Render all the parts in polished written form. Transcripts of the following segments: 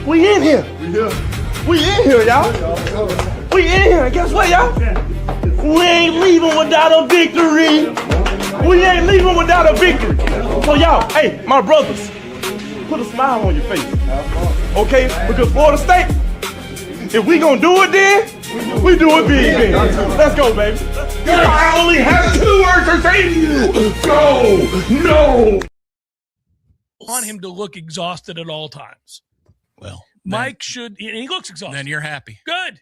We in here. We in here, y'all. We in here. And guess what, y'all? We ain't leaving without a victory. We ain't leaving without a victory. So y'all, hey, my brothers, put a smile on your face. Okay? Because Florida State, if we gonna do it then, we do it big then. Let's go, baby. I only have 2 words to say to you. Go. No. Want him to look exhausted at all times. Well, Mike should, and he looks exhausted. Then you're happy. Good.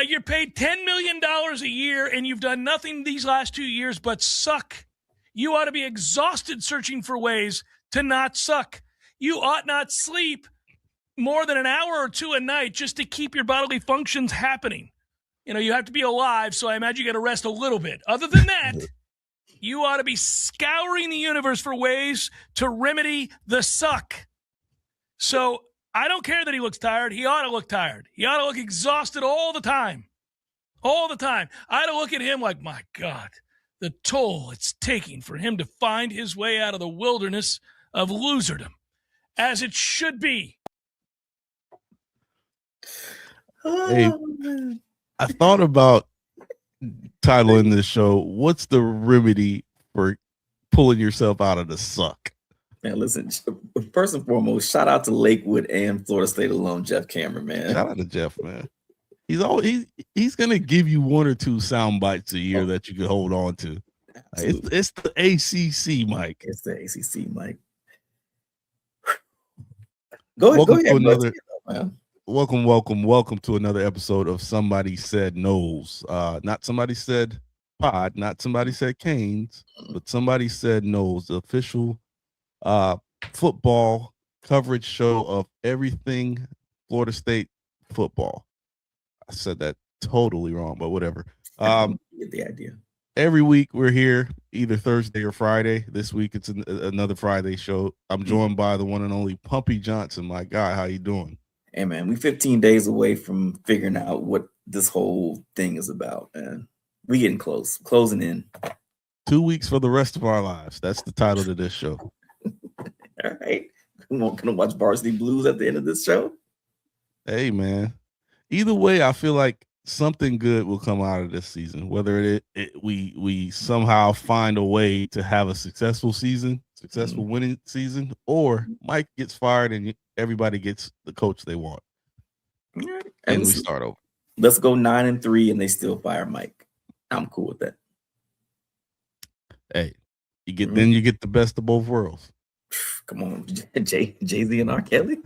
You're paid $10 million a year, and you've done nothing these last 2 years but suck. You ought to be exhausted searching for ways to not suck. You ought not sleep more than an hour or 2 a night just to keep your bodily functions happening. You know, you have to be alive, so I imagine you got to rest a little bit. Other than that, you ought to be scouring the universe for ways to remedy the suck. So I don't care that he looks tired. He ought to look tired. He ought to look exhausted all the time. All the time. I ought to look at him like, my God, the toll it's taking for him to find his way out of the wilderness of loserdom, as it should be. Hey, I thought about titling this show, "What's the remedy for pulling yourself out of the suck?" Man, listen, first and foremost, shout out to Lakewood and Florida State alum Jeff Cameron, man. Shout out to Jeff, man. He's gonna give you 1 or 2 sound bites a year that you can hold on to. It's the ACC, Mike. It's the ACC, Mike. Go ahead. Welcome to another episode of Somebody Said Noles. Not Somebody Said Pod, not Somebody Said Canes, but Somebody Said Noles, the official football coverage show of everything Florida State football. I said that totally wrong, but whatever. Get the idea. Every week we're here, either Thursday or Friday. This week it's another Friday show. I'm joined by the one and only Pumpy Johnson. My guy, how you doing? Hey, man, we 15 days away from figuring out what this whole thing is about, man. We getting closing in. 2 weeks for the rest of our lives. That's the title of this show. All right. Gonna watch Varsity Blues at the end of this show? Hey, man. Either way, I feel like something good will come out of this season. Whether we somehow find a way to have a successful winning season, or Mike gets fired and everybody gets the coach they want. All right. And we start over. Let's go 9-3 and they still fire Mike. I'm cool with that. Hey, then you get the best of both worlds. Come on, Jay-Z and R. Kelly.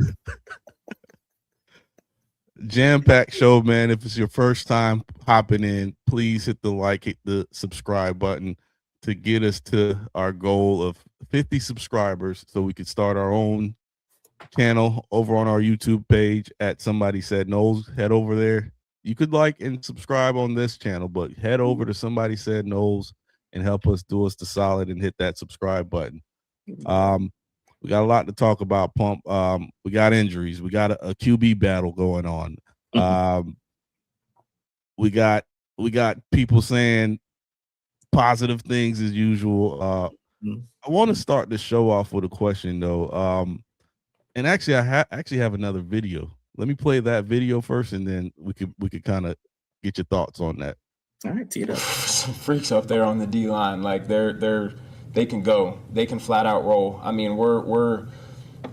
Jam-packed show, man. If it's your first time hopping in, please hit the like, hit the subscribe button to get us to our goal of 50 subscribers so we can start our own channel over on our YouTube page at Somebody Said Noles. Head over there. You could like and subscribe on this channel, but head over to Somebody Said Noles and help us do us the solid and hit that subscribe button. We got a lot to talk about, Pump. We got injuries. We got a QB battle going on. We got people saying positive things as usual. I want to start the show off with a question, though. And actually, I have another video. Let me play that video first, and then we could kind of get your thoughts on that. All right, tee it up. Some freaks up there on the D line, like they can go, they can flat out roll. I mean, we're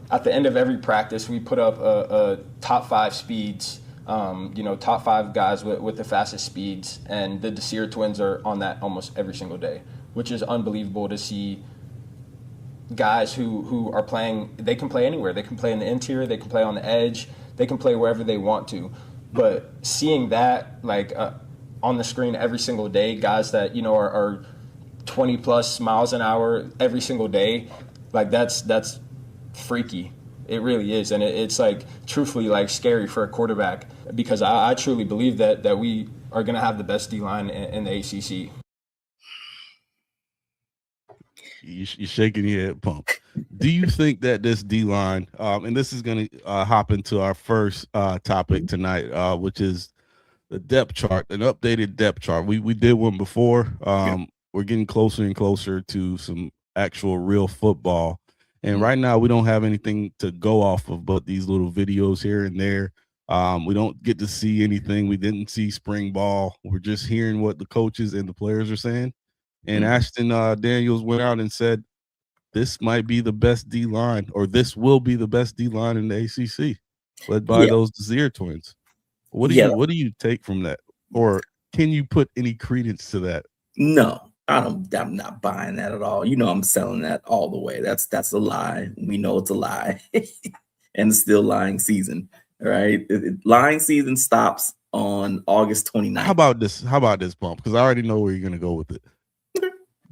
at the end of every practice, we put up a top 5 speeds. Top 5 guys with the fastest speeds, and the Desir twins are on that almost every single day, which is unbelievable to see. Guys who are playing, they can play anywhere. They can play in the interior, they can play on the edge, they can play wherever they want to. But seeing that on the screen every single day, guys that are 20 plus miles an hour every single day, like that's freaky. It really is, and it's like truthfully like scary for a quarterback, because I truly believe that we are going to have the best D line in the ACC. You're shaking your head, Pump. Do you think that this D-line, and this is going to hop into our first topic tonight, which is the depth chart, an updated depth chart. We did one before. We're getting closer and closer to some actual real football. And right now we don't have anything to go off of but these little videos here and there. We don't get to see anything. We didn't see spring ball. We're just hearing what the coaches and the players are saying. And Ashton Daniels went out and said, this might be the best D line, or this will be the best D line in the ACC, led by those Desir twins. What do you take from that, or can you put any credence to that? No, I'm not buying that at all. You know, I'm selling that all the way. That's a lie. We know it's a lie, and it's still lying season. Right? Lying season stops on August 29th. How about this, Pump? Because I already know where you're going to go with it.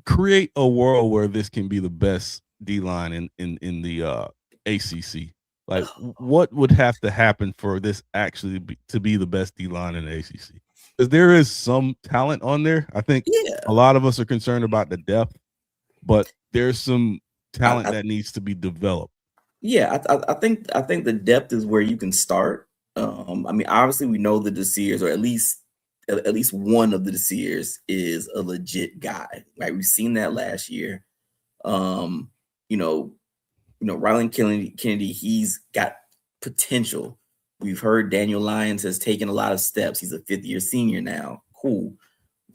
Create a world where this can be the best D line in the ACC. Like, what would have to happen for this actually to be the best D line in the ACC? Because there is some talent on there. I think a lot of us are concerned about the depth, but there's some talent that needs to be developed. Yeah, I think the depth is where you can start. I mean, obviously, we know the Desirs, or at least one of the Desirs is a legit guy, right? We've seen that last year. You know, Rylan Kennedy, he's got potential. We've heard Daniel Lyons has taken a lot of steps. He's a 5th-year senior now. Cool.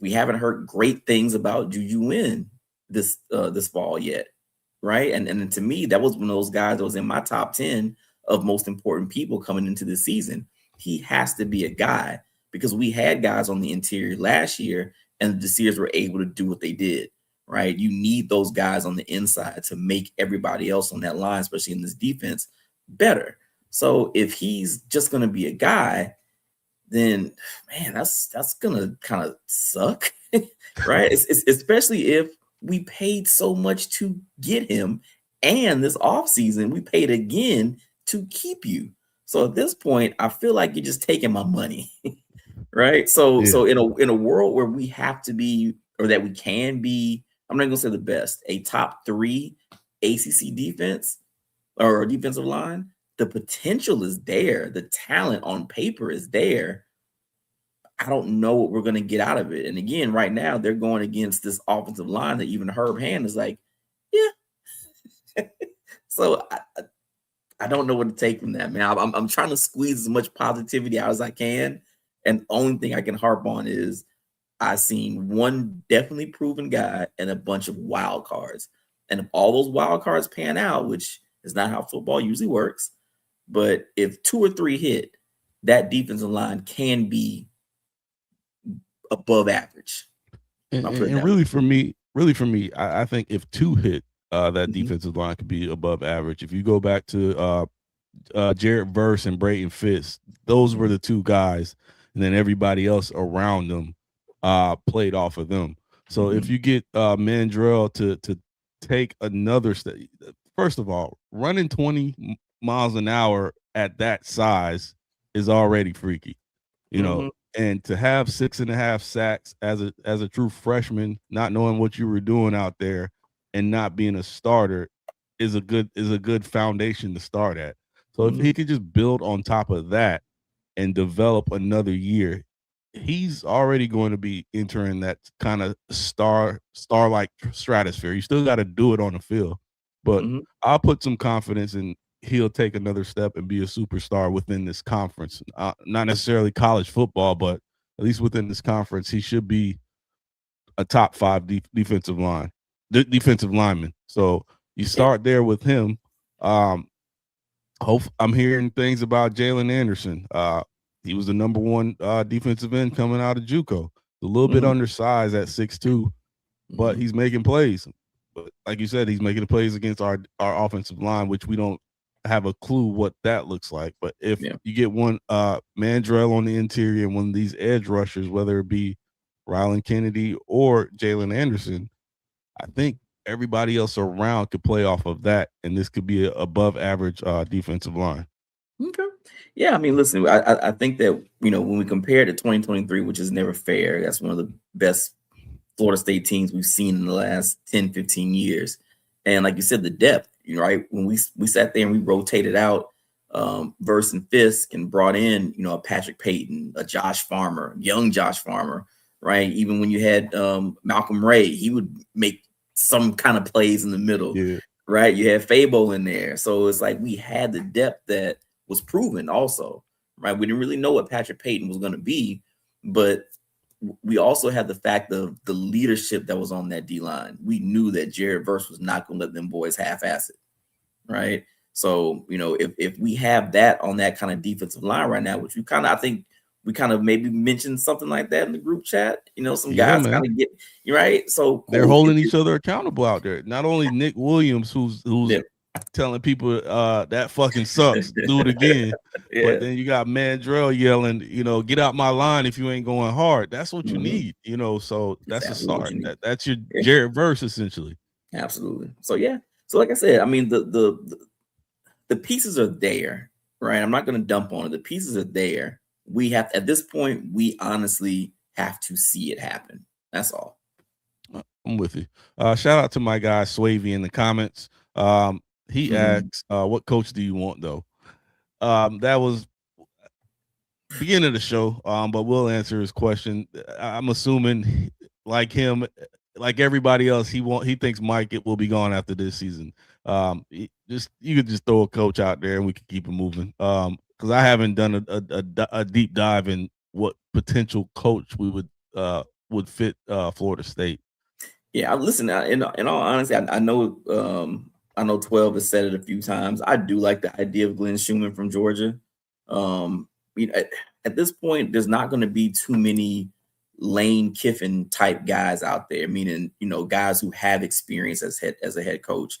We haven't heard great things about Juju Wynn this fall yet, right? And to me, that was one of those guys that was in my top 10 of most important people coming into the season. He has to be a guy, because we had guys on the interior last year, and the Desirs were able to do what they did, right? You need those guys on the inside to make everybody else on that line, especially in this defense, better. So if he's just going to be a guy, then, man, that's going to kind of suck, right? It's especially if we paid so much to get him, and this offseason we paid again to keep you. So at this point, I feel like you're just taking my money. Right. So in a world where we have to be, or that we can be, I'm not gonna say the best, a top 3 ACC defense or defensive line, the potential is there. The talent on paper is there. I don't know what we're gonna get out of it. And again, right now they're going against this offensive line that even Herb Hand is like, yeah. So I don't know what to take from that, man. I'm trying to squeeze as much positivity out as I can. And the only thing I can harp on is I've seen one definitely proven guy and a bunch of wild cards. And if all those wild cards pan out, which is not how football usually works, but if 2 or 3 hit, that defensive line can be above average. And really for me, I think if 2 hit, that defensive line could be above average. If you go back to Jarrett Verse and Brayton Fitz, those were the 2 guys, and then everybody else around them played off of them. So if you get Mandrell to take another step, first of all, running 20 miles an hour at that size is already freaky, you know. And to have 6.5 sacks as a true freshman, not knowing what you were doing out there and not being a starter is a good foundation to start at. So if he could just build on top of that and develop another year, he's already going to be entering that kind of star-like stratosphere. You still got to do it on the field, but I'll put some confidence in he'll take another step and be a superstar within this conference. Not necessarily college football, but at least within this conference, he should be a top 5 defensive lineman. So you start there with him. I'm hearing things about Jalen Anderson. He was the number 1 defensive end coming out of JUCO. A little bit undersized at 6'2", but he's making plays. But like you said, he's making plays against our offensive line, which we don't have a clue what that looks like. But if you get one Mandrell on the interior and one of these edge rushers, whether it be Rylan Kennedy or Jalen Anderson, I think everybody else around could play off of that, and this could be an above average defensive line. Okay. Yeah, I mean, listen, I think that, when we compare to 2023, which is never fair, that's one of the best Florida State teams we've seen in the last 10, 15 years. And like you said, the depth, right? When we sat there and we rotated out Verse and Fisk and brought in, a Patrick Payton, a Josh Farmer, young Josh Farmer, right? Even when you had Malcolm Ray, he would make some kind of plays in the middle. Yeah. right? You had Fabo in there. So it's like we had the depth that was proven also, right? We didn't really know what Patrick Payton was going to be, but we also had the fact of the leadership that was on that D-line. We knew that Jared Verse was not going to let them boys half-ass it, right? So, if we have that on that kind of defensive line right now, which I think we kind of maybe mentioned something like that in the group chat, some guys kind of get right. So cool. They're holding each other accountable out there. Not only Nick Williams, who's telling people that fucking sucks, do it again. Yeah. But then you got Mandrell yelling, get out my line if you ain't going hard. That's what you need, so that's a start. That's your Jared Verse essentially. Absolutely. So yeah. So like I said, I mean the pieces are there, right? I'm not going to dump on it. The pieces are there. We have at this point, we honestly have to see it happen. That's all. I'm with you. Shout out to my guy Swavey in the comments. He asks, what coach do you want though? That was beginning of the show, but we'll answer his question. I'm assuming like him, like everybody else, he thinks Mike will be gone after this season. You could just throw a coach out there and we could keep it moving. Because I haven't done a deep dive in what potential coach we would fit Florida State. Yeah, listen. In all honesty, I know 12 has said it a few times. I do like the idea of Glenn Schumann from Georgia. At this point, there's not going to be too many Lane Kiffin type guys out there. Meaning, guys who have experience as a head coach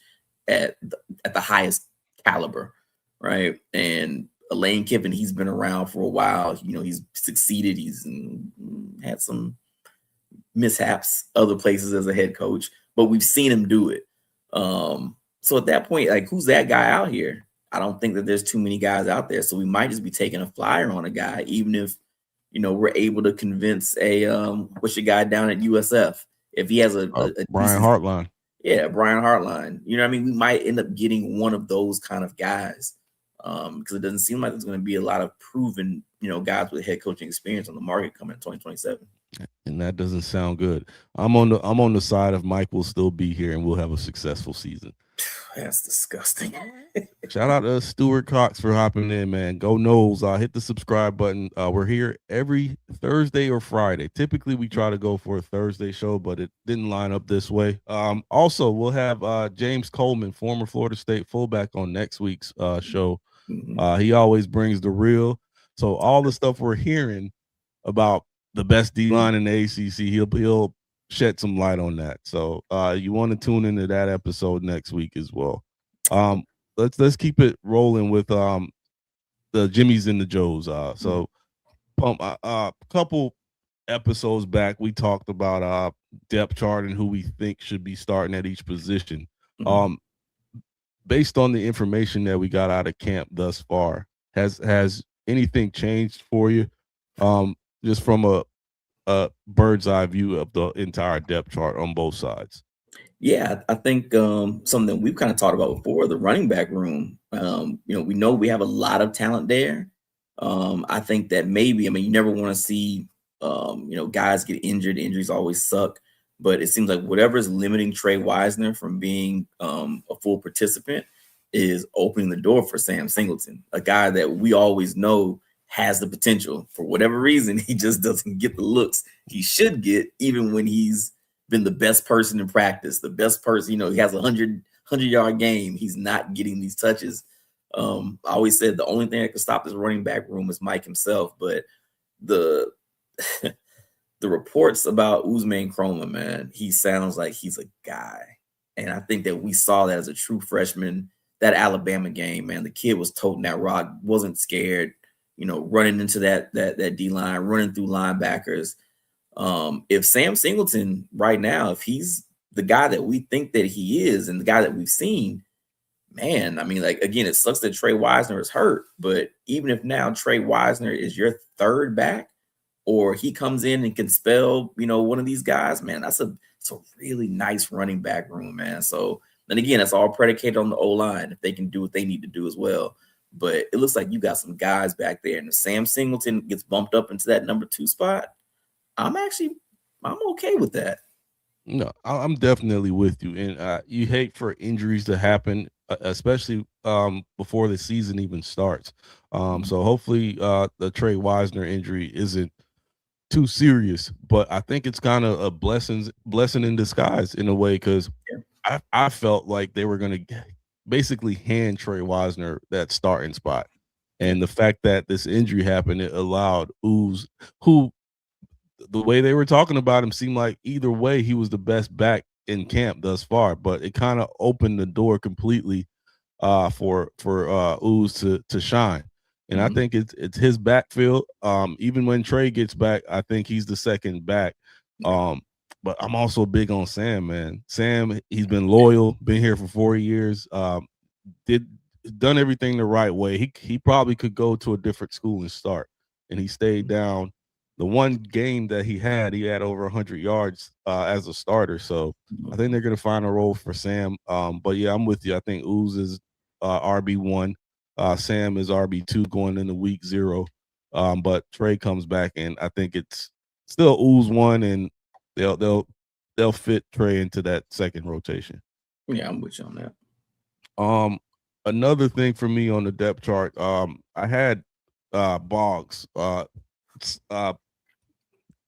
at the highest caliber, right? And Lane Kiffin, he's been around for a while. He's succeeded. He's had some mishaps other places as a head coach, but we've seen him do it. So at that point, like, who's that guy out here? I don't think that there's too many guys out there. So we might just be taking a flyer on a guy, even if, we're able to convince what's your guy down at USF? If he has a Brian Hartline. Yeah, Brian Hartline. You know what I mean? We might end up getting one of those kind of guys because it doesn't seem like there's going to be a lot of proven, guys with head coaching experience on the market coming in 2027. And that doesn't sound good. I'm on the side of Mike will still be here and we'll have a successful season. That's disgusting. Shout out to Stuart Cox for hopping in, man. Go Noles. Hit the subscribe button. We're here every Thursday or Friday. Typically, we try to go for a Thursday show, but it didn't line up this way. Also, we'll have James Coleman, former Florida State fullback, on next week's show. He always brings the real. So all the stuff we're hearing about the best D-line in the ACC, he'll shed some light on that. So you want to tune into that episode next week as well. Let's keep it rolling with the Jimmys and the Joes. So a couple episodes back, we talked about depth chart and who we think should be starting at each position. Based on the information that we got out of camp thus far, has anything changed for you? Just from a bird's eye view of the entire depth chart on both sides. Yeah, I think something we've kind of talked about before, the running back room. We know we have a lot of talent there. I think that maybe, you never want to see, guys get injured. Injuries always suck, but it seems like whatever is limiting Trey Wisner from being a full participant is opening the door for Sam Singleton, a guy that we always know has the potential. For whatever reason, he just doesn't get the looks he should get, even when he's been the best person in practice, the best person, he has a 100-yard game. He's not getting these touches. I always said the only thing that could stop this running back room is Mike himself, but the reports about Usman Chroma, man, he sounds like he's a guy. And I think that we saw that as a true freshman. That Alabama game, man, the kid was toting that rock, wasn't scared, running into that D-line, running through linebackers. If Sam Singleton right now, if he's the guy that we think that he is and the guy that we've seen, man, again, it sucks that Trey Wisner is hurt, but even if now Trey Wisner is your third back, or he comes in and can spell, one of these guys, man, it's a really nice running back room, man. So, and again, it's all predicated on the O-line if they can do what they need to do as well. But it looks like you got some guys back there, and if Sam Singleton gets bumped up into that number 2 spot, I'm okay with that. No, I'm definitely with you, and you hate for injuries to happen, especially before the season even starts. So hopefully, the Trey Wisner injury isn't too serious, but I think it's kind of a blessing in disguise in a way because I felt like they were going to basically hand Trey Wisner that starting spot, Yeah. and the fact that this injury happened, it allowed Ooze, who the way they were talking about him seemed like either way he was the best back in camp thus far, but it kind of opened the door completely for Ooze to shine. And I think it's his backfield. Even when Trey gets back, I think he's the second back. But I'm also big on Sam, man. Sam, he's been loyal, been here for 4 years. Did done everything the right way. He probably could go to a different school and start, and he stayed down. The one game that he had over 100 yards as a starter. So I think they're going to find a role for Sam. But yeah, I'm with you. I think Ooze is RB1. Sam is RB2 going into week 0. But Trey comes back, and I think it's still Ooze 1, and they'll fit Trey into that second rotation. Yeah, I'm with you on that. Another thing for me on the depth chart, I had Boggs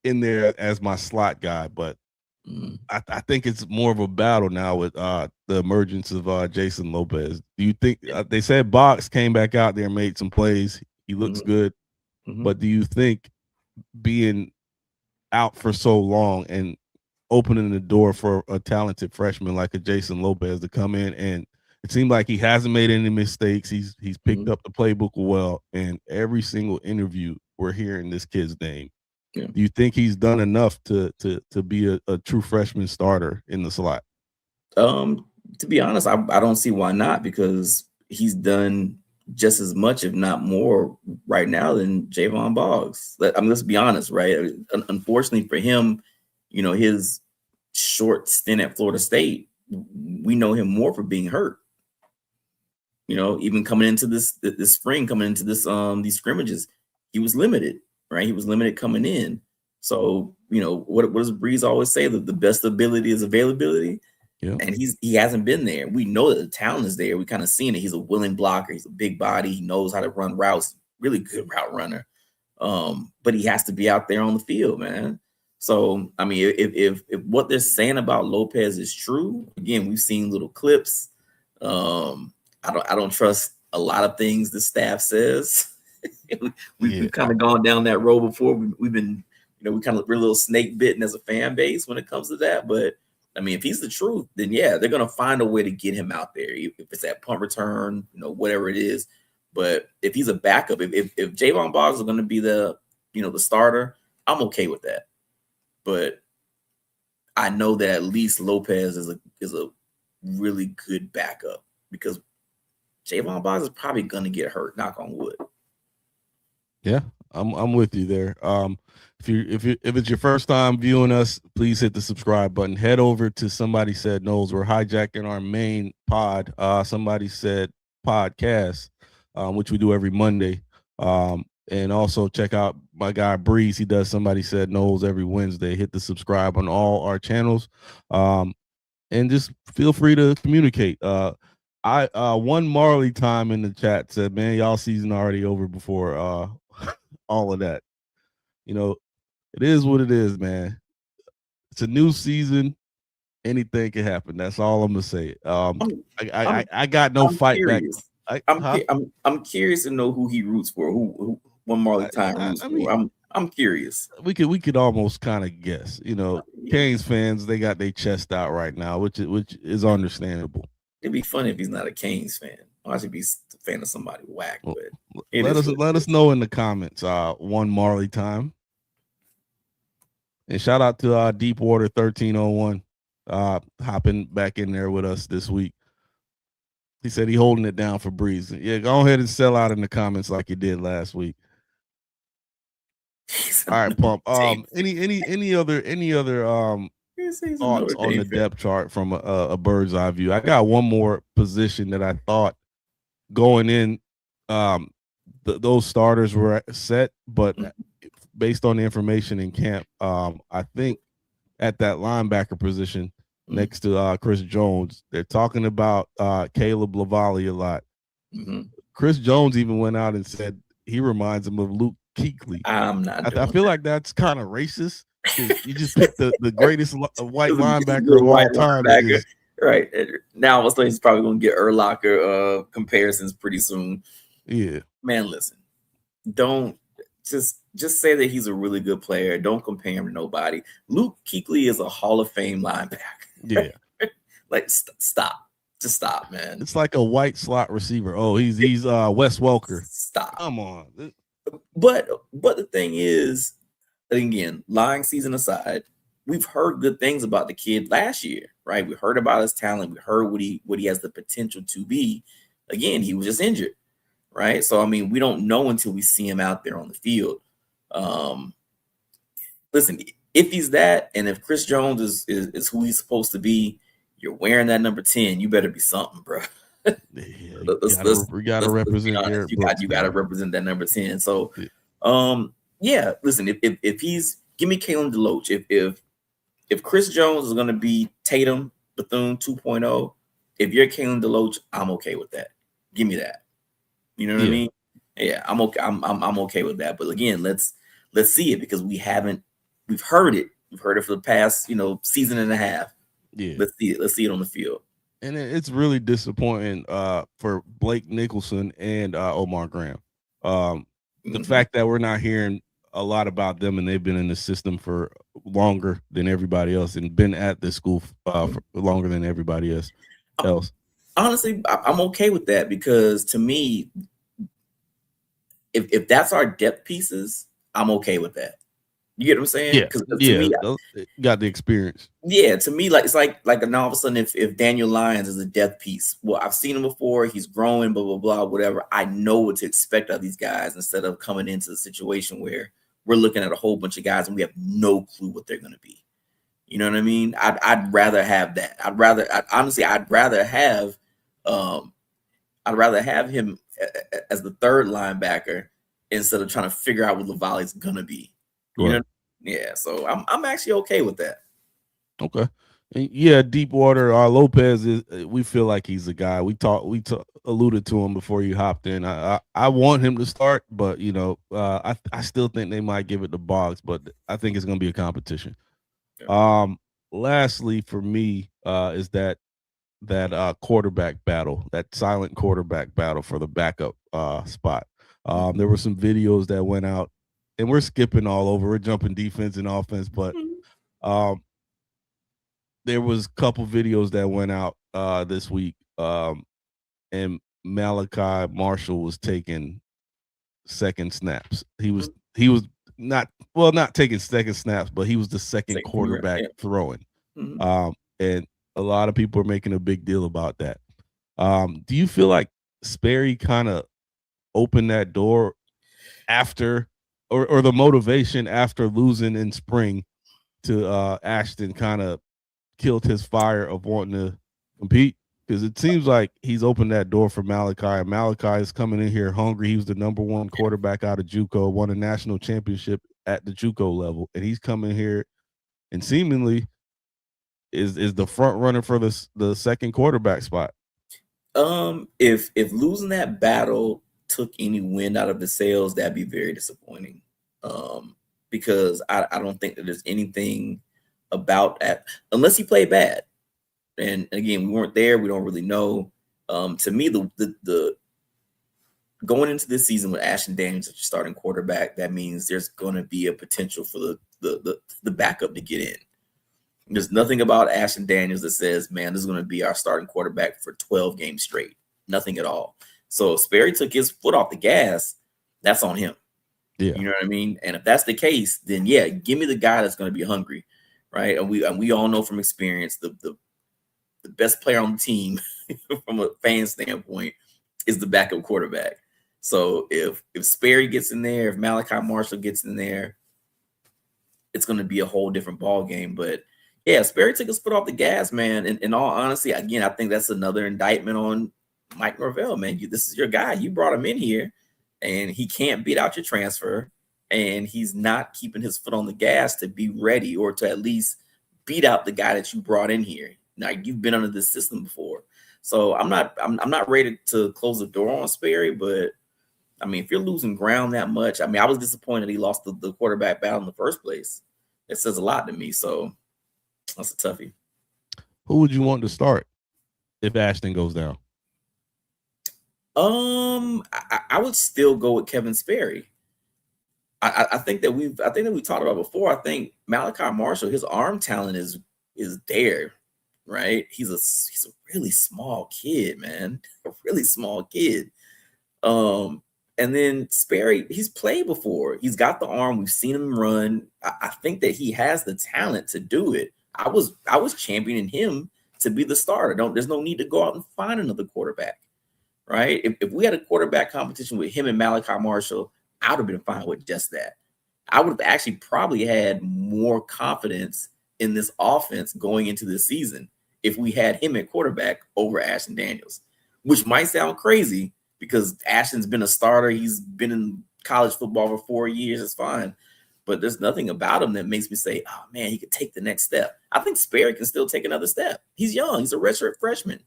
in there as my slot guy, but I think it's more of a battle now with the emergence of Jason Lopez. Do you think they said Boggs came back out there and made some plays? He looks good, but do you think being out for so long and opening the door for a talented freshman like a Jason Lopez to come in, and it seemed like he hasn't made any mistakes. He's picked up the playbook well, and every single interview we're hearing this kid's name. Yeah. Do you think he's done enough to be a true freshman starter in the slot? To be honest, I don't see why not, because he's done just as much, if not more, right now than Javon Boggs. I mean, let's be honest, right? Unfortunately for him, his short stint at Florida State, we know him more for being hurt. Even coming into this spring, coming into these scrimmages, he was limited, right? He was limited coming in. So, what does Breeze always say? That the best ability is availability. Yeah. And he hasn't been there. We know that the talent is there. We kind of seen it. He's a willing blocker. He's a big body. He knows how to run routes. Really good route runner. But he has to be out there on the field, man. So, I mean, if what they're saying about Lopez is true, again, we've seen little clips. I don't trust a lot of things the staff says. We've kind of gone down that road before. We've been, we're a little snake bitten as a fan base when it comes to that. But I mean, if he's the truth, then yeah, they're gonna find a way to get him out there. If it's that punt return, whatever it is. But if he's a backup, if Javon Boggs is gonna be the starter, I'm okay with that. But I know that at least Lopez is a really good backup, because Javon Boggs is probably gonna get hurt. Knock on wood. Yeah, I'm with you there. If it's your first time viewing us, please hit the subscribe button. Head over to Somebody Said Noles. We're hijacking our main pod, Somebody Said Podcast, which we do every Monday. And also check out my guy Breeze. He does Somebody Said Noles every Wednesday. Hit the subscribe on all our channels. And just feel free to communicate. One Marley time in the chat said, man, y'all season already over before all of that. It is what it is, man. It's a new season. Anything can happen. That's all I'm gonna say. I got no fight curious. back. I'm curious to know who he roots for. Who One Marley time roots for. I'm curious. We could almost kind of guess. Canes fans, they got their chest out right now, which is understandable. It'd be funny if he's not a Canes fan. I should be a fan of somebody whack. But let us know in the comments. One Marley time. And shout out to Deepwater 1301 hopping back in there with us this week. He said he holding it down for Breeze. Yeah, go ahead and sell out in the comments like you did last week. All right, Pump. Any other thoughts on the depth chart from a bird's eye view? I got one more position that I thought going in, those starters were set, but based on the information in camp, I think at that linebacker position next to Chris Jones. They're talking about Caleb Lavalley a lot. Chris Jones even went out and said he reminds him of Luke Kuechly. I feel like that's kind of racist. You just picked the greatest white linebacker of all time. Right. Now, I was thinking he's probably going to get Urlacher comparisons pretty soon. Yeah. Man, listen. Don't just say that he's a really good player. Don't compare him to nobody. Luke Kuechly is a Hall of Fame linebacker. Yeah. Like, stop. Just stop, man. It's like a white slot receiver. Oh, he's Wes Welker. Stop. Come on. But the thing is, again, lying season aside, we've heard good things about the kid last year, right? We heard about his talent. We heard what he has the potential to be. Again, he was just injured, right? So, I mean, we don't know until we see him out there on the field. Listen, if he's that, and if Chris Jones is who he's supposed to be, you're wearing that number 10. You better be something, bro. Yeah, you gotta represent Garrett Brooks. You gotta represent that number 10. So, listen, if he's give me Kalen DeLoach. If Chris Jones is going to be Tatum Bethune 2.0, if you're Kalen DeLoach, I'm okay with that. Give me that. You know what I mean? Yeah, I'm okay. I'm okay with that. But again, let's see it because we've heard it. We've heard it for the past, season and a half. Yeah. Let's see it. Let's see it on the field. And it's really disappointing for Blake Nicholson and Omar Graham. The fact that we're not hearing a lot about them, and they've been in the system for longer than everybody else and been at this school for longer than everybody else. Honestly, I'm okay with that because to me, if that's our depth pieces, I'm okay with that. You get what I'm saying? Yeah, to me, got the experience. Yeah, to me, like it's like and all of a sudden, if Daniel Lyons is a depth piece, well, I've seen him before. He's growing, blah blah blah, whatever. I know what to expect of these guys instead of coming into the situation where we're looking at a whole bunch of guys and we have no clue what they're going to be. You know what I mean? I'd rather have that. I'd rather have him as the third linebacker instead of trying to figure out what Lavalle's going to be. You know? Yeah, so I'm actually okay with that. Okay. And yeah, Deepwater Lopez we feel like he's a guy. We alluded to him before you hopped in. I want him to start, but I still think they might give it to Boggs, but I think it's going to be a competition. Yeah. Lastly for me is that quarterback battle, that silent quarterback battle for the backup spot. There were some videos that went out, and we're skipping all over. We're jumping defense and offense, but there was a couple videos that went out this week, and Malachi Marshall was taking second snaps. He was not taking second snaps, but he was the second quarterback throwing. And a lot of people are making a big deal about that. Do you feel like Sperry kind of opened that door after, or the motivation after losing in spring to Ashton kind of killed his fire of wanting to compete? Because it seems like he's opened that door for Malachi, and Malachi is coming in here hungry. He was the number one quarterback out of JUCO, won a national championship at the JUCO level, and he's coming here and seemingly is the front runner for the second quarterback spot. If losing that battle took any wind out of the sails, that'd be very disappointing. Because I don't think that there's anything about that unless he played bad. And again, we weren't there. We don't really know. To me, the going into this season with Ashton Daniels as your starting quarterback, that means there's going to be a potential for the backup to get in. There's nothing about Ashton Daniels that says, man, this is going to be our starting quarterback for 12 games straight. Nothing at all. So if Sperry took his foot off the gas, that's on him. Yeah. You know what I mean? And if that's the case, then yeah, give me the guy that's going to be hungry, right? And we all know from experience the best player on the team from a fan standpoint is the backup quarterback. So if Sperry gets in there, if Malachi Marshall gets in there, it's going to be a whole different ball game. But yeah, Sperry took his foot off the gas, man. And in all honesty, again, I think that's another indictment on Mike Norvell, man. This is your guy. You brought him in here, and he can't beat out your transfer, and he's not keeping his foot on the gas to be ready or to at least beat out the guy that you brought in here. Now you've been under this system before. So I'm not ready to close the door on Sperry, but I mean, if you're losing ground that much, I mean, I was disappointed he lost the quarterback battle in the first place. It says a lot to me. So that's a toughie. Who would you want to start if Ashton goes down? I would still go with Kevin Sperry. I think that we talked about before. I think Malachi Marshall, his arm talent is there, right? He's a really small kid, man. A really small kid. And then Sperry, he's played before. He's got the arm. We've seen him run. I think that he has the talent to do it. I was championing him to be the starter. There's no need to go out and find another quarterback, right? If we had a quarterback competition with him and Malachi Marshall, I would have been fine with just that. I would have actually probably had more confidence in this offense going into this season if we had him at quarterback over Ashton Daniels, which might sound crazy because Ashton's been a starter. He's been in college football for 4 years. It's fine. But there's nothing about him that makes me say, oh, man, he could take the next step. I think Sperry can still take another step. He's young. He's a redshirt freshman.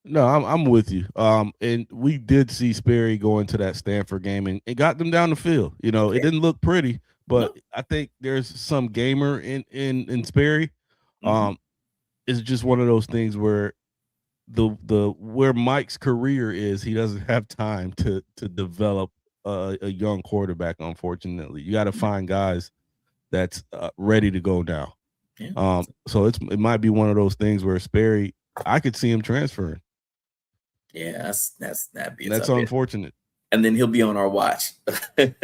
No, I'm with you. And we did see Sperry go into that Stanford game and it got them down the field. You know, it didn't look pretty, but I think there's some gamer in Sperry. It's just one of those things where where Mike's career is, he doesn't have time to develop a young quarterback. Unfortunately, you got to find guys that's ready to go now. Yeah. So it might be one of those things where Sperry, I could see him transferring. Yeah, that's unfortunate. And then he'll be on our watch for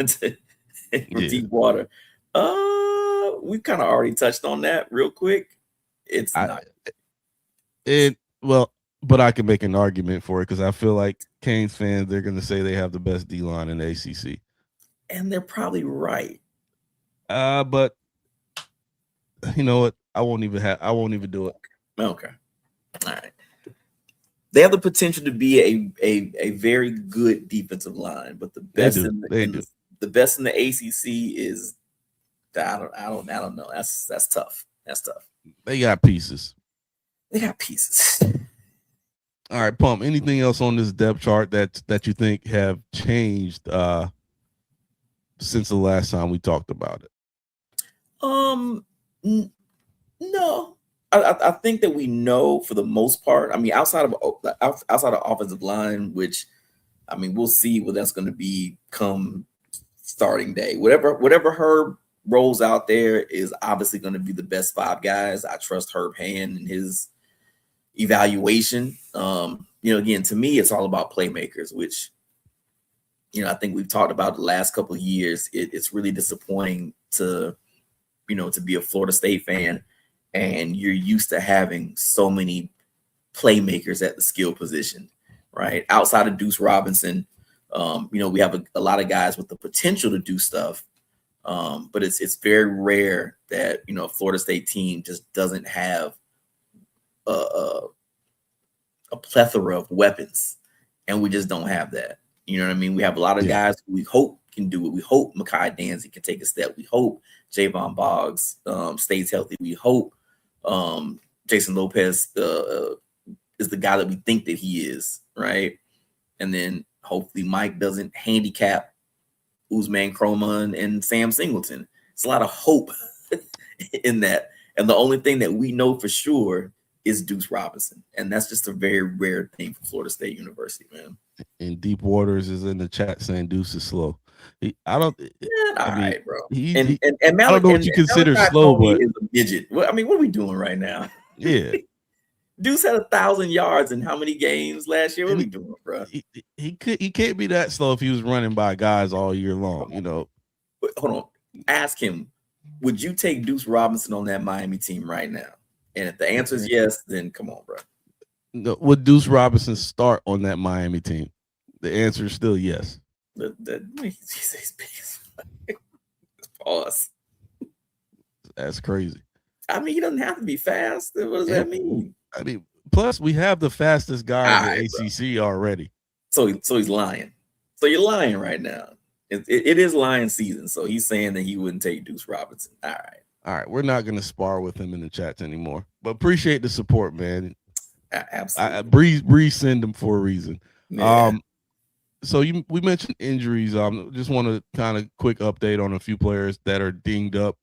deep water. We kind of already touched on that real quick. But I can make an argument for it because I feel like Canes fans, they're going to say they have the best D-line in the ACC. And they're probably right. But you know what? I won't even do it. Okay. All right. They have the potential to be a very good defensive line, but the best the best in the ACC is I don't know. That's tough. That's tough. They got pieces. All right, Pump. Anything else on this depth chart that you think have changed since the last time we talked about it? No. I think that we know for the most part. I mean, outside of offensive line, which I mean, we'll see what that's going to be come starting day. Whatever Herb rolls out there is obviously going to be the best 5 guys. I trust Herb Hand and his evaluation. Again, to me, it's all about playmakers, which I think we've talked about the last couple of years. It's really disappointing to be a Florida State fan and you're used to having so many playmakers at the skill position, right? Outside of Deuce Robinson, we have a lot of guys with the potential to do stuff, but it's very rare that a Florida State team just doesn't have a plethora of weapons, and we just don't have that. You know what I mean? We have a lot of guys who we hope can do it. We hope Mekhi Danzig can take a step. We hope Javon Boggs stays healthy. We hope Jason Lopez is the guy that we think that he is, right? And then hopefully Mike doesn't handicap Usman Croman and Sam Singleton. It's a lot of hope in that. And the only thing that we know for sure is Deuce Robinson. And that's just a very rare thing for Florida State University, man. And Deep Waters is in the chat saying Deuce is slow. I don't right, bro. I don't know what you consider slow, but is a midget. I mean, what are we doing right now? Yeah. Deuce had 1,000 yards in how many games last year? What are we doing, bro? He can't be that slow if he was running by guys all year long, But hold on. Ask him, would you take Deuce Robinson on that Miami team right now? And if the answer is yes, then come on, bro. No, would Deuce Robinson start on that Miami team? The answer is still yes. He's big. Pause. That's crazy. I mean, he doesn't have to be fast. What does that mean? I mean, plus we have the fastest guy in the ACC already. So he's lying. So you're lying right now. It is lying season. So he's saying that he wouldn't take Deuce Robinson. All right. All right, we're not gonna spar with him in the chats anymore. But appreciate the support, man. Absolutely. Bree send them for a reason. Yeah. So we mentioned injuries. Just want to kind of quick update on a few players that are dinged up.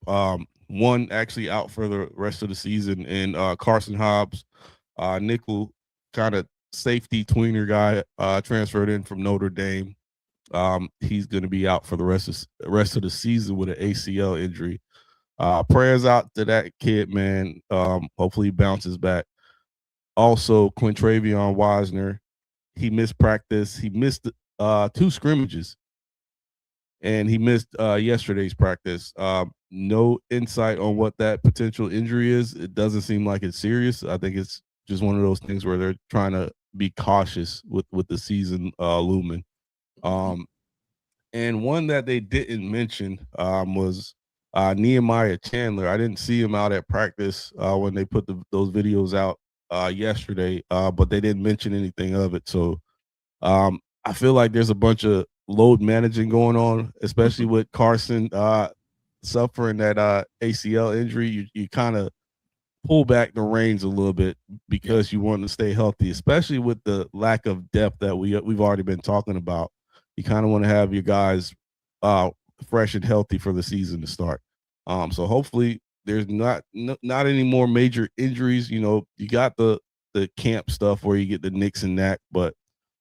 One actually out for the rest of the season, and Carson Hobbs, nickel kind of safety tweener guy, transferred in from Notre Dame. He's going to be out for the rest of the season with an ACL injury. Prayers out to that kid, man. Hopefully he bounces back. Also, Quintravion Wisner, he missed practice. He missed 2 scrimmages, and he missed yesterday's practice. No insight on what that potential injury is. It doesn't seem like it's serious. I think it's just one of those things where they're trying to be cautious with the season looming. And one that they didn't mention was Nehemiah Chandler. I didn't see him out at practice when they put those videos out yesterday, but they didn't mention anything of it. So I feel like there's a bunch of load managing going on, especially with Carson suffering that ACL injury. You kind of pull back the reins a little bit because you want to stay healthy, especially with the lack of depth that we've already been talking about. You kind of want to have your guys fresh and healthy for the season to start. So hopefully there's not any more major injuries. You know, you got the camp stuff where you get the nicks and knack, but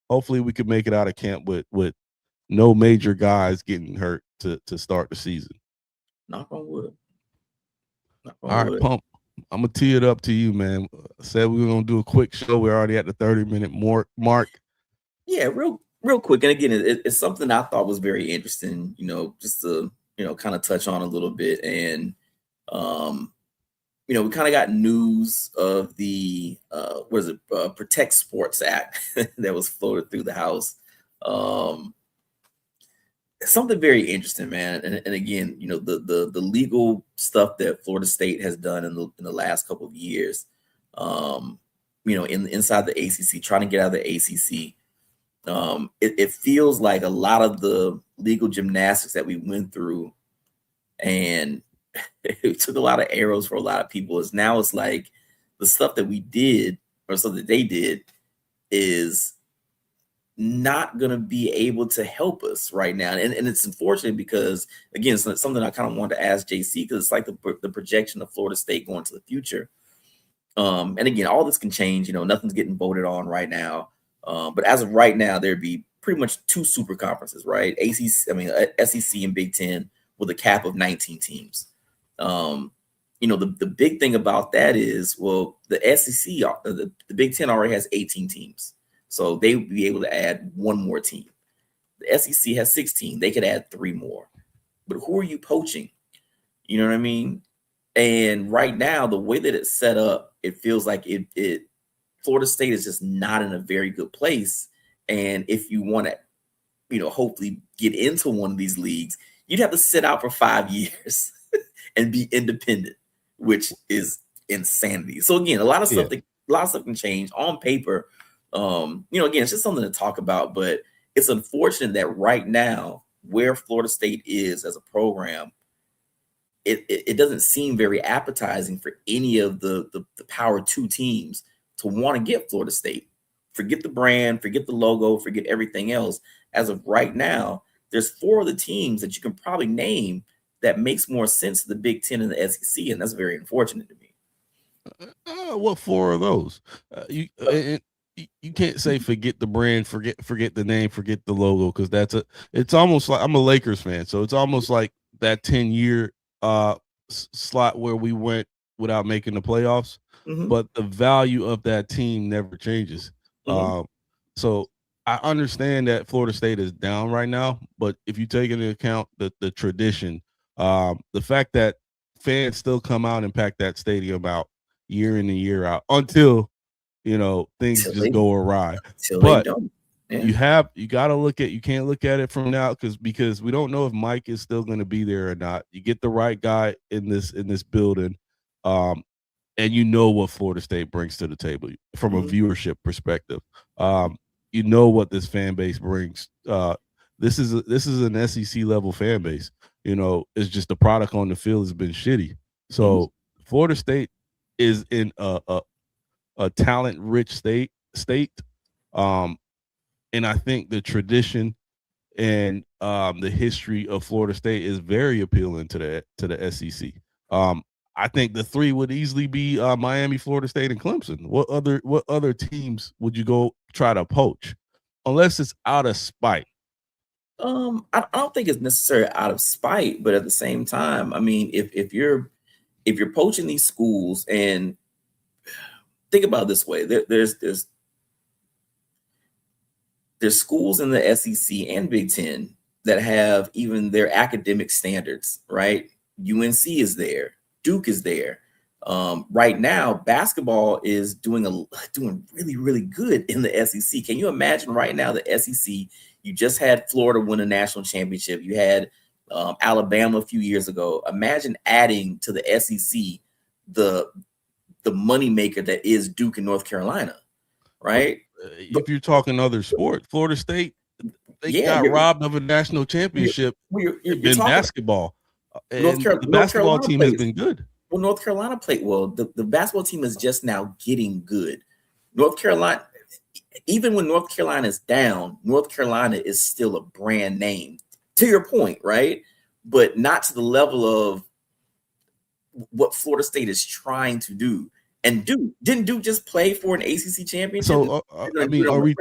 hopefully we could make it out of camp with no major guys getting hurt to start the season. Knock on wood. All right, Pump. I'm gonna tee it up to you, man. Said we were gonna do a quick show. We're already at the 30-minute mark. Yeah, real quick. And again, it's something I thought was very interesting, you know, just to, you know, kind of touch on a little bit. And you know, we kind of got news of the Protect Sports Act that was floated through the House. Something very interesting, man. And again, you know, the legal stuff that Florida State has done in the last couple of years, you know, inside the ACC, trying to get out of the ACC. It feels like a lot of the legal gymnastics that we went through, and it took a lot of arrows for a lot of people. It's like the stuff that we did or stuff that they did is not going to be able to help us right now. And it's unfortunate because, again, it's something I kind of wanted to ask JC, because it's like the projection of Florida State going to the future. And again, all this can change. You know, nothing's getting voted on right now. But as of right now, there'd be pretty much 2 super conferences, right? SEC and Big Ten with a cap of 19 teams. You know, the big thing about that is, well, the SEC, the Big Ten already has 18 teams. So they would be able to add 1 more team. The SEC has 16. They could add 3 more. But who are you poaching? You know what I mean? And right now, the way that it's set up, it feels like Florida State is just not in a very good place. And if you want to, you know, hopefully get into one of these leagues, you'd have to sit out for 5 years and be independent, which is insanity. So again, a lot of stuff can change on paper. You know, again, it's just something to talk about, but it's unfortunate that right now, where Florida State is as a program, it doesn't seem very appetizing for any of the Power 2 teams to want to get Florida State. Forget the brand, forget the logo, forget everything else. As of right now, there's 4 of the teams that you can probably name that makes more sense to the Big Ten and the SEC, and that's very unfortunate to me. What 4 of those? You can't say forget the brand, forget the name, forget the logo, because it's almost like, I'm a Lakers fan, so it's almost like that 10-year slot where we went without making the playoffs, but the value of that team never changes. So I understand that Florida State is down right now, but if you take into account the tradition, the fact that fans still come out and pack that stadium out year in and year out until, you know, things just go awry. But you can't look at it from now because we don't know if Mike is still going to be there or not. You get the right guy in this building, and you know what Florida State brings to the table from a viewership perspective. You know what this fan base brings. This is an SEC level fan base. You know, it's just the product on the field has been shitty. So Florida State is in a talent rich state. And I think the tradition and the history of Florida State is very appealing to the SEC. I think the three would easily be Miami, Florida State, and Clemson. What other teams would you go try to poach, unless it's out of spite? I don't think it's necessarily out of spite, but at the same time, I mean, if you're poaching these schools, and think about it this way, there's schools in the SEC and Big Ten that have even their academic standards, right? UNC is there, Duke is there. Right now, basketball is doing really, really good in the SEC. Can you imagine right now the SEC? You just had Florida win a national championship. You had Alabama a few years ago. Imagine adding to the SEC the moneymaker that is Duke and North Carolina, right? If you're talking other sport, Florida State, they got robbed of a national championship in basketball. And the basketball team has been good. Well, North Carolina played well. The basketball team is just now getting good. North Carolina, even when North Carolina is down, North Carolina is still a brand name, to your point, right? But not to the level of what Florida State is trying to do. And didn't Duke just play for an ACC championship? So, I mean, are we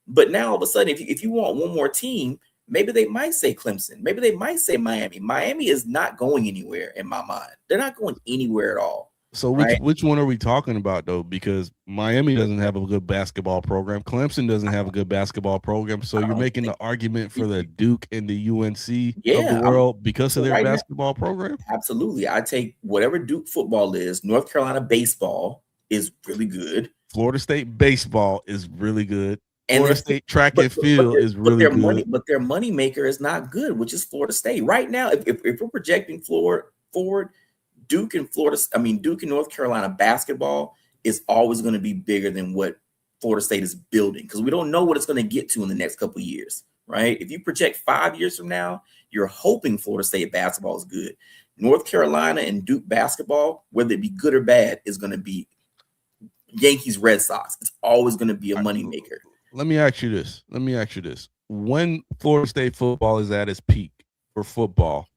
But now all of a sudden, if you want one more team, maybe they might say Clemson. Maybe they might say Miami. Miami is not going anywhere in my mind. They're not going anywhere at all. So which one are we talking about, though? Because Miami doesn't have a good basketball program. Clemson doesn't have a good basketball program. So you're making the argument for the Duke and the UNC of the world because of their basketball program? Absolutely. I take whatever Duke football is. North Carolina baseball is really good. Florida State baseball is really good. And Florida State track and field is really good. But their money maker is not good, which is Florida State. Right now, if we're projecting forward, Duke and North Carolina basketball is always going to be bigger than what Florida State is building, because we don't know what it's going to get to in the next couple of years, right? If you project 5 years from now, you're hoping Florida State basketball is good. North Carolina and Duke basketball, whether it be good or bad, is going to be Yankees, Red Sox. It's always going to be a moneymaker. Let me ask you this. When Florida State football is at its peak for football,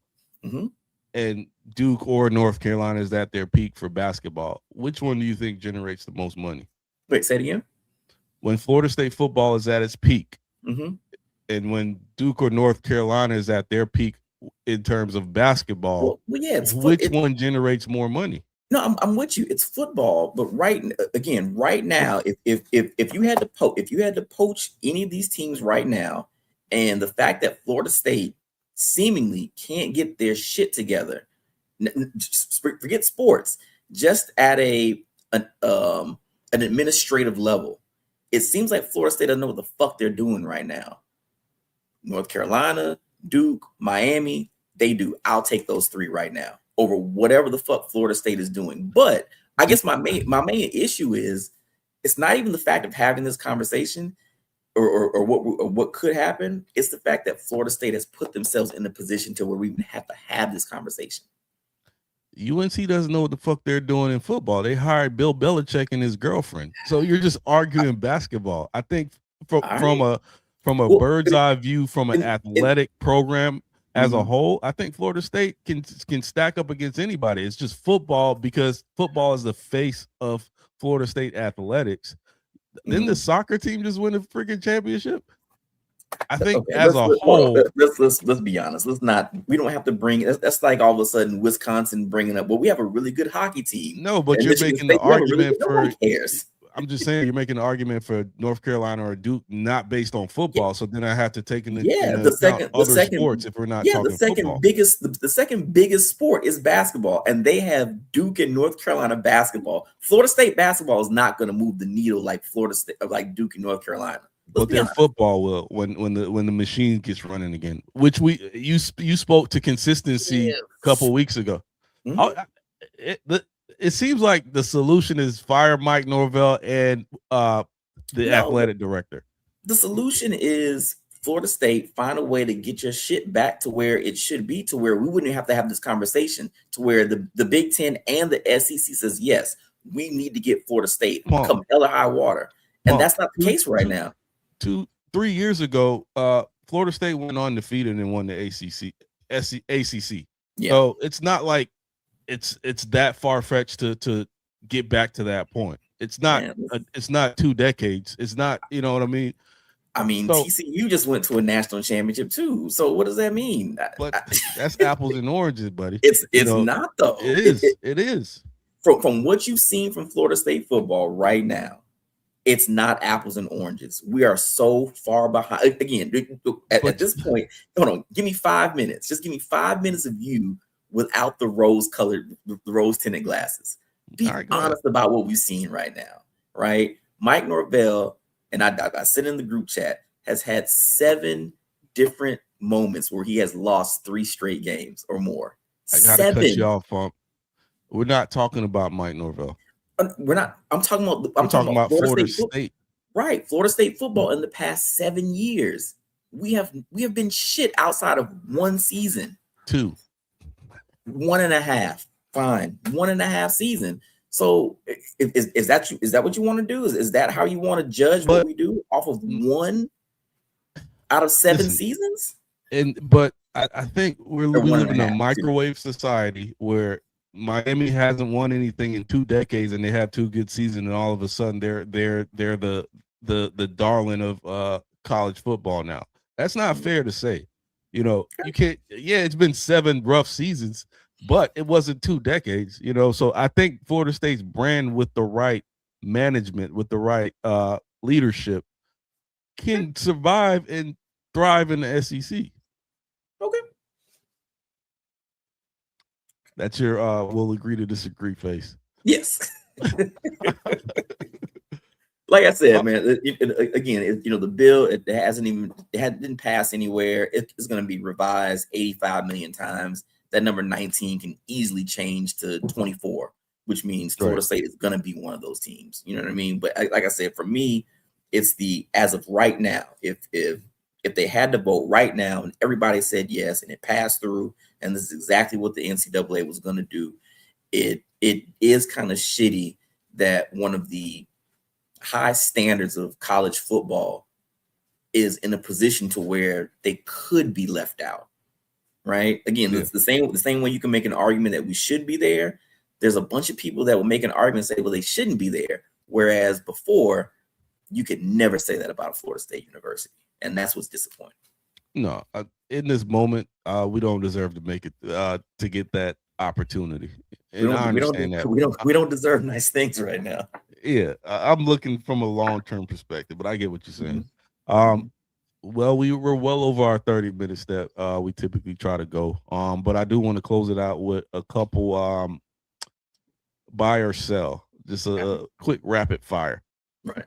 and Duke or North Carolina is at their peak for basketball, which one do you think generates the most money? Wait, say it again. When Florida State football is at its peak, and when Duke or North Carolina is at their peak in terms of basketball, which one generates more money? No, I'm with you. It's football, but right now, if you had to poach any of these teams right now, and the fact that Florida State seemingly can't get their shit together, forget sports, just at an administrative level, it seems like Florida State doesn't know what the fuck they're doing right now. North Carolina, Duke, Miami, they do. I'll take those three right now over whatever the fuck Florida State is doing. But I guess my main issue is, it's not even the fact of having this conversation or what could happen. It's the fact that Florida State has put themselves in a position to where we even have to have this conversation. UNC doesn't know what the fuck they're doing in football. They hired Bill Belichick and his girlfriend. So you're just arguing basketball. I think from a bird's eye view, from an athletic program as a whole, I think Florida State can stack up against anybody. It's just football, because football is the face of Florida State athletics. Didn't the soccer team just win a freaking championship? I think as a whole, let's be honest. We don't have to bring that's like all of a sudden Wisconsin bringing up, well, we have a really good hockey team. No, but you're making the argument for I'm just saying you're making an argument for North Carolina or Duke not based on football. So then I have to take into account other sports if we're not talking football. The second biggest sport is basketball, and they have Duke and North Carolina basketball. Florida State basketball is not going to move the needle like Florida State, like Duke and North Carolina. But their football will when the machine gets running again, which you spoke to consistency a couple weeks ago. It seems like the solution is fire Mike Norvell and the athletic director. The solution is Florida State, find a way to get your shit back to where it should be, to where we wouldn't have to have this conversation, to where the Big Ten and the SEC says, yes, we need to get Florida State come hell or high water. And that's not the case right now. 3 years ago, Florida State went undefeated and won the ACC. Yeah. So it's not like it's that far-fetched to get back to that point. It's not it's not 2 decades. It's not, you know what I mean? I mean, so, TCU just went to a national championship too. So what does that mean? But that's apples and oranges, buddy. It's not though. It is. From what you've seen from Florida State football right now, it's not apples and oranges. We are so far behind. Again, at this point, hold on. Give me 5 minutes. Just give me 5 minutes of you without the rose tinted glasses. Be honest about what we've seen right now, right? Mike Norvell, and I sit in the group chat, has had 7 different moments where he has lost 3 straight games or more. I gotta cut you off, Fump. We're not talking about Mike Norvell. We're not. I'm talking about Florida State. Right, Florida State football in the past 7 years. We have been shit outside of 1 season. 2. 1.5. Fine, 1.5 season. So is that what you want to do? Is that how you want to judge what we do off of 1 out of 7 seasons? But I think we live in a microwave society where Miami hasn't won anything in 2 decades, and they have 2 good seasons, and all of a sudden they're the darling of college football now. That's not fair to say. You know, you can't. Yeah, it's been 7 rough seasons, but it wasn't 2 decades. You know, so I think Florida State's brand, with the right management, with the right leadership, can survive and thrive in the SEC. Okay. That's your we'll agree to disagree face. Yes. Like I said, man, again, the bill, it didn't pass anywhere. It's going to be revised 85 million times. That number 19 can easily change to 24, which means Florida State is going to be one of those teams. You know what I mean? But like I said, for me, it's as of right now. If they had to vote right now and everybody said yes and it passed through, and this is exactly what the NCAA was going to do, it is kind of shitty that one of the high standards of college football is in a position to where they could be left out, right? Again, it's the same way you can make an argument that we should be there. There's a bunch of people that will make an argument and say, well, they shouldn't be there. Whereas before, you could never say that about Florida State University. And that's what's disappointing. No, in this moment, we don't deserve to make it to get that opportunity. And we don't deserve nice things right now. Yeah, I'm looking from a long-term perspective, but I get what you're saying. Well, we were well over our 30 minutes that we typically try to go. But I do want to close it out with a couple buy or sell, just a quick rapid fire. Right.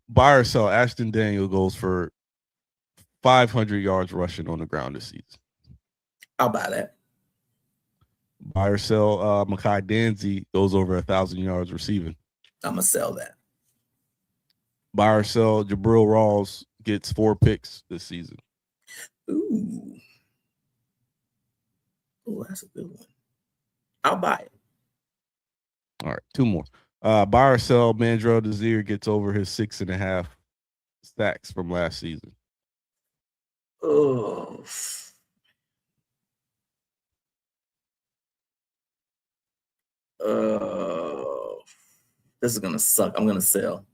Buy or sell. Ashton Daniel goes for 500 yards rushing on the ground this season. I'll buy that. Buy or sell. Mekhi Danzy goes over 1,000 yards receiving. I'm gonna sell that. Buy or sell. Jabril Rawls gets 4 picks this season. Ooh, that's a good one. I'll buy it. All right, 2 more. Buy or sell. Mandrell Desir gets over his 6.5 sacks from last season. Oh. This is gonna suck. I'm gonna sell.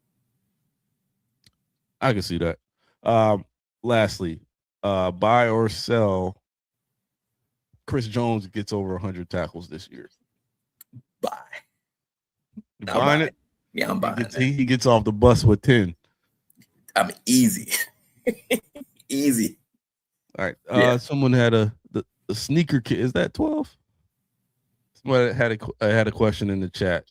I can see that. Lastly, buy or sell. Chris Jones gets over 100 tackles this year. Buy. You buying it? Yeah, I'm buying it. He gets off the bus with 10. I mean, easy. Easy. All right. Someone had a sneaker kid. Is that 12? Somebody had a question in the chat.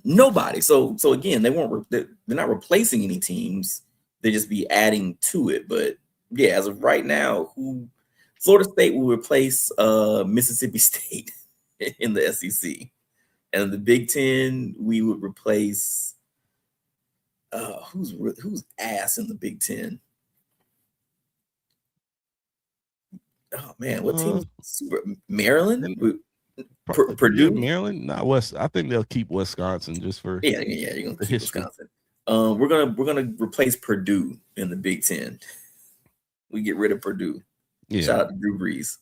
Nobody. So again, they're not replacing any teams. They just be adding to it. But yeah, as of right now, Florida State will replace Mississippi State in the SEC, and the Big Ten we would replace Who's ass in the Big Ten? Oh man, what team? Super Maryland, Yeah, Purdue. Maryland, not West. I think they'll keep Wisconsin just for Yeah, you're gonna the keep history. Wisconsin. We're gonna replace Purdue in the Big Ten. We get rid of Purdue. Yeah, Shout out to Drew Brees.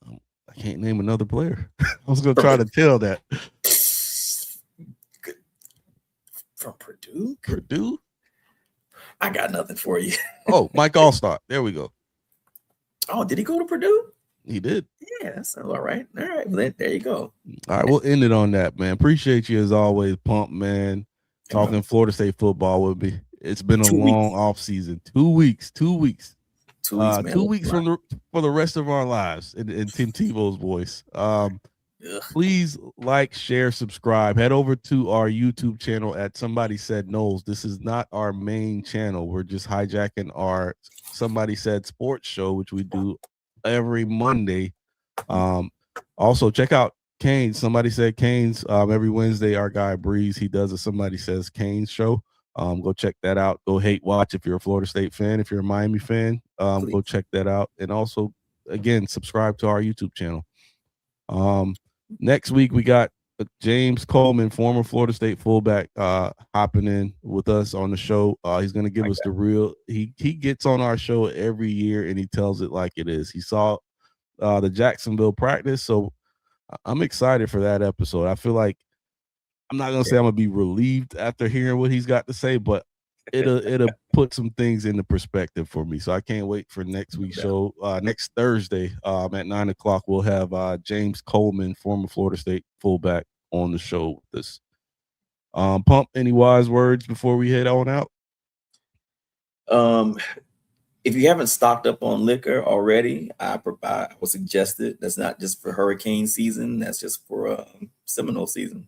I can't name another player. I was gonna try to tell that. Good. From Purdue? Purdue? I got nothing for you. Oh, Mike Allstott. There we go. Oh, did he go to Purdue? He did. Yeah, that sounds all right. All right, well, there you go. All right, we'll end it on that, man. Appreciate you as always, Pump, man. Talking Florida State football with me. It's been a 2 long weeks. off season. 2 weeks. 2 weeks. 2 weeks, man. 2 weeks for the rest of our lives in Tim Tebow's voice. Please like, share, subscribe. Head over to our YouTube channel at Somebody Said Noles. This is not our main channel. We're just hijacking our Somebody Said Sports show, which we do every Monday. Also check out Canes. Somebody Said Canes. Every Wednesday, our guy Breeze, he does a Somebody Says Canes show. Go check that out. Go hate watch if you're a Florida State fan. If you're a Miami fan, go check that out. And also, again, subscribe to our YouTube channel. Next week we got James Coleman, former Florida State fullback, hopping in with us on the show. He's going to give us the real. He gets on our show every year and he tells it like it is. He saw the Jacksonville practice, so I'm excited for that episode. I feel like I'm not going to say I'm going to be relieved after hearing what he's got to say, but it'll put some things into perspective for me. So I can't wait for next week's show. Next Thursday at 9:00, we'll have James Coleman, former Florida State fullback, on the show with us. Pump, any wise words before we head on out? If you haven't stocked up on liquor already, I would suggest it. That's not just for hurricane season. That's just for Seminole season.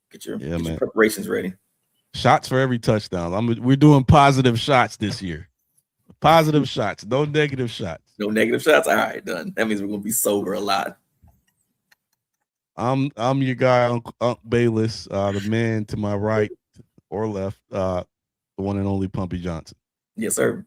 Get your preparations ready. Shots for every touchdown. We're doing positive shots this year. Positive shots, no negative shots. No negative shots. All right, done. That means we're gonna be sober a lot. I'm your guy, Unc Bayless, the man to my right or left, the one and only Pumpy Johnson. Yes, sir.